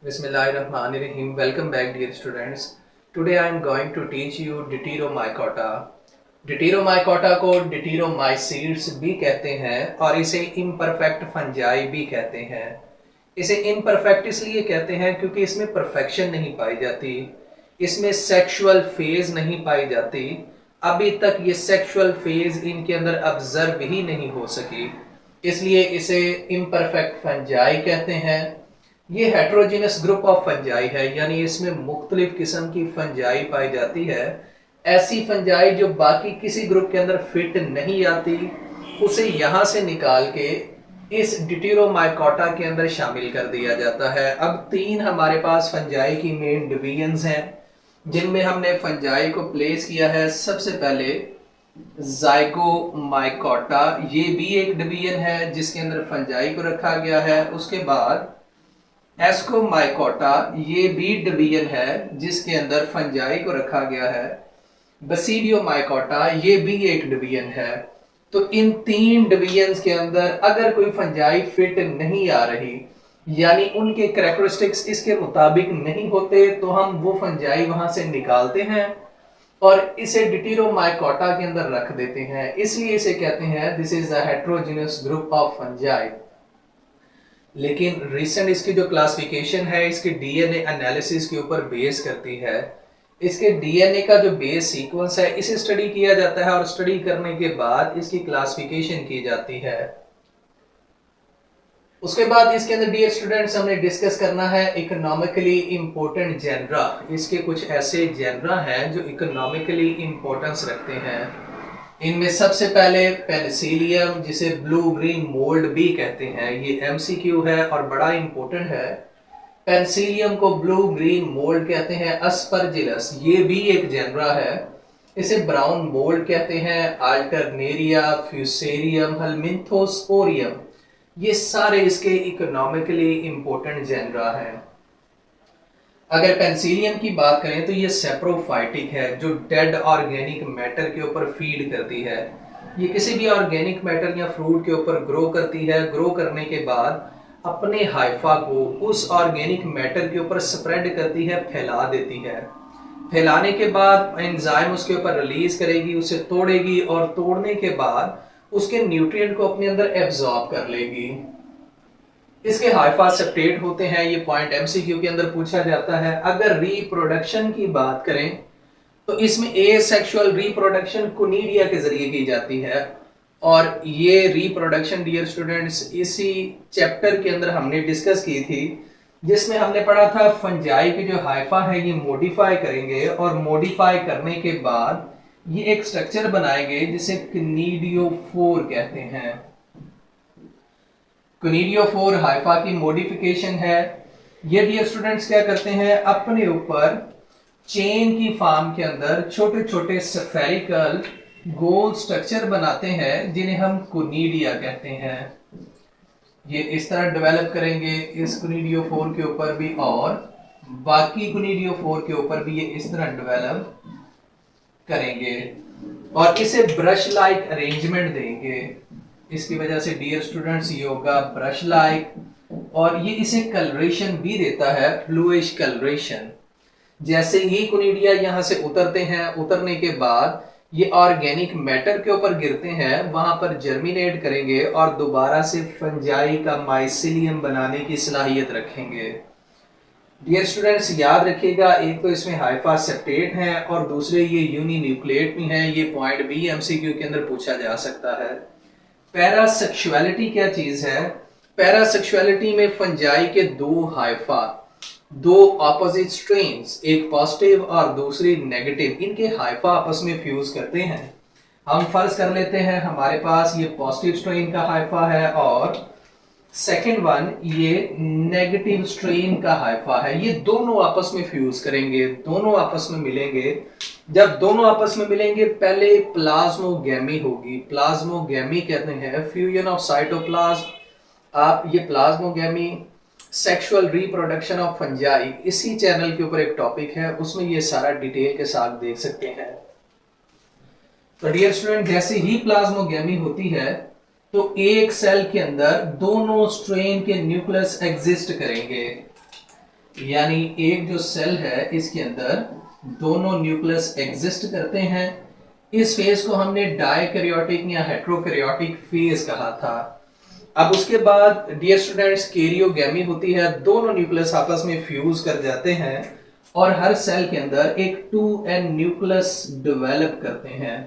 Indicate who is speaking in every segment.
Speaker 1: Bismillahirrahmanirrahim. Welcome back, dear students. Today I am going to teach you Deuteromycota. Deuteromycota को Deuteromycetes भी कहते हैं और इसे imperfect fungi भी कहते हैं. इसे imperfect इसलिए कहते हैं क्योंकि इसमें perfection नहीं पाई जाती, इसमें sexual phase नहीं पाई जाती. अभी तक ये sexual phase इनके अंदर observe ही नहीं हो सकी, इसलिए इसे imperfect fungi कहते हैं. ये हेट्रोजीनस ग्रुप ऑफ फंजाई है, यानी इसमें मुख्तलिफ किस्म की फंजाई पाई जाती है. ऐसी फंजाई जो बाकी किसी ग्रुप के अंदर फिट नहीं आती, उसे यहां से निकाल के इस ड्यूटेरोमाइकोटा के अंदर शामिल कर दिया जाता है. अब तीन हमारे पास फंजाई की मेन डिवीजन्स हैं जिनमें हमने फंजाई को प्लेस किया है. सबसे पहले जाइगोमाइकोटा, ये भी एक डिवीजन है जिसके अंदर फंजाई को रखा गया है. उसके बाद एस्कोमाइकोटा, ये भी डिवीजन है जिसके अंदर फंजाई को रखा गया है. बसीडियोमाइकोटा, ये भी एक डिवीजन है. तो इन तीन डिवीजन्स के अंदर अगर कोई फंजाई फिट नहीं आ रही, यानी उनके कैरेक्टरिस्टिक्स इसके मुताबिक नहीं होते, तो हम वो फंजाई वहां से निकालते हैं और इसे ड्यूटेरोमाइकोटा के अंदर रख देते हैं. इसलिए इसे कहते हैं this is a heterogeneous group of fungi. लेकिन रिसेंट इसकी जो क्लासिफिकेशन है इसके डीएनए एनालिसिस के ऊपर बेस करती है. इसके डीएनए का जो बेस सीक्वेंस है इसे स्टडी किया जाता है और स्टडी करने के बाद इसकी क्लासिफिकेशन की जाती है. उसके बाद इसके अंदर डियर स्टूडेंट्स हमने डिस्कस करना है इकोनॉमिकली इंपॉर्टेंट जेनरा. इसके कुछ ऐसे जेनरा हैं जो इकोनॉमिकली इंपॉर्टेंस रखते हैं. इनमें सबसे पहले पेनिसिलियम, जिसे ब्लू ग्रीन मोल्ड भी कहते हैं, ये एमसीक्यू है और बड़ा इंपॉर्टेंट है. पेनिसिलियम को ब्लू ग्रीन मोल्ड कहते हैं. अस्परजिलस, ये भी एक जेनरा है, इसे ब्राउन मोल्ड कहते हैं. अल्टरनेरिया, फ्यूसेरियम, हेलमिंथोस्पोरियम, ये सारे इसके इकोनॉमिकली इंपॉर्टेंट जेनरा हैं. अगर पेंसिलियम की बात करें तो ये सेप्रोफाइटिक है, जो डेड ऑर्गेनिक मैटर के ऊपर फीड करती है. ये किसी भी ऑर्गेनिक मैटर या फ्रूट के ऊपर ग्रो करती है. ग्रो करने के बाद अपने हाइफा को उस ऑर्गेनिक मैटर के ऊपर स्प्रेड करती है, फैला देती है. फैलाने के बाद एंजाइम उसके ऊपर रिलीज करेगी, उसे तोड़ेगी और तोड़ने के बाद उसके न्यूट्रिएंट को अपने अंदर एब्जॉर्ब कर लेगी. इसके हाइफा सेप्टेट होते हैं. ये पॉइंट एमसीक्यू के अंदर पूछा जाता है. अगर रिप्रोडक्शन की बात करें तो इसमें एसेक्सुअल रिप्रोडक्शन कोनिडिया के जरिए की जाती है. और ये रिप्रोडक्शन डियर स्टूडेंट्स इसी चैप्टर के अंदर हमने डिस्कस की थी, जिसमें हमने पढ़ा था फंजाई के जो हाइफा है ये मॉडिफाई करेंगे और मॉडिफाई करने के बाद ये एक स्ट्रक्चर बनाएंगे जिसे क्निडियोफोर कहते हैं. क्निडियोफोर हाइफा की मॉडिफिकेशन है. ये डियर स्टूडेंट्स क्या करते हैं, अपने ऊपर चेन की फॉर्म के अंदर छोटे छोटे स्फेरिकल गोल स्ट्रक्चर बनाते हैं जिन्हें हम कोनिडिया कहते हैं. ये इस तरह डेवलप करेंगे इस क्निडियोफोर के ऊपर भी और बाकी क्निडियोफोर के ऊपर भी ये इस तरह डेवलप करेंगे और इसे ब्रश लाइक अरेंजमेंट देंगे. इसकी वजह से डियर स्टूडेंट्स ये होगा ब्रश लाइक. और ये इसे कलरेशन भी देता है, ब्लूइश कलरेशन. जैसे ही कोनिडिया यहाँ से उतरते हैं, उतरने के बाद ये ऑर्गेनिक मैटर के ऊपर गिरते हैं, वहां पर जर्मिनेट करेंगे और दोबारा से फंजाई का माइसिलियम बनाने की सलाहियत रखेंगे. डियर स्टूडेंट्स याद रखिएगा, एक तो इसमें हाइफा सेप्टेट है और दूसरे ये यूनिन्यूक्लिएट भी हैं. ये पॉइंट भी एमसीक्यू के अंदर पूछा जा सकता है. पैरासेक्सुअलिटी क्या चीज है? पैरासेक्सुअलिटी में फंजाई के दो हाइफा, दो ऑपोजिट स्ट्रेन्स, एक पॉजिटिव और दूसरी नेगेटिव, इनके हाइफा आपस में फ्यूज करते हैं. हम फर्ज कर लेते हैं हमारे पास ये पॉजिटिव स्ट्रेन का हाइफा है और सेकेंड वन ये नेगेटिव स्ट्रेन का हाइफा है. ये दोनों आपस में फ्यूज करेंगे, दोनों आपस में मिलेंगे. जब दोनों आपस में मिलेंगे पहले प्लाज्मोगैमी होगी. प्लाज्मोगैमी कहते हैं फ्यूजन ऑफ साइटोप्लाज्म. आप ये plasmogamy, sexual reproduction of fungi, इसी चैनल के ऊपर एक टॉपिक है, उसमें ये सारा डिटेल के साथ देख सकते हैं. तो डियर स्टूडेंट, जैसे ही प्लाज्मोगैमी होती है तो एक सेल के अंदर दोनों स्ट्रेन के न्यूक्लियस एग्जिस्ट करेंगे. यानी एक जो सेल है इसके अंदर दोनों न्यूक्लियस एग्जिस्ट करते हैं। इस फेज को हमने डायकैरियोटिक या हेटेरोकैरियोटिक फेज कहा था। अब उसके बाद डियर स्टूडेंट्स कैरियोगैमी होती है, दोनों न्यूक्लियस आपस में फ्यूज कर जाते हैं और हर सेल के अंदर एक 2n न्यूक्लियस डेवलप करते हैं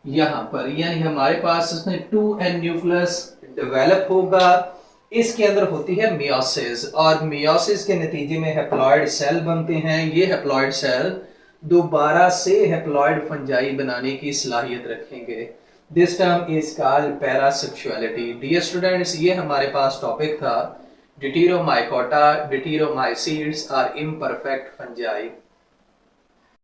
Speaker 1: यहां पर, यानी हमारे पास इसमें 2n न्यूक्लियस डेवलप होगा। इसके अंदर होती है मियोसिस और मियोसिस के नतीजे में हैप्लॉइड सेल बनते हैं। ये हैप्लॉइड सेल दोबारा से हैप्लॉइड फंजाई बनाने की सलाहियत रखेंगे। This term is called parasexuality. Dear students ये हमारे पास टॉपिक था डिटेरोमाइकोटा, डिटेरोमाइसीड्स और इम्परफेक्ट फंजाई।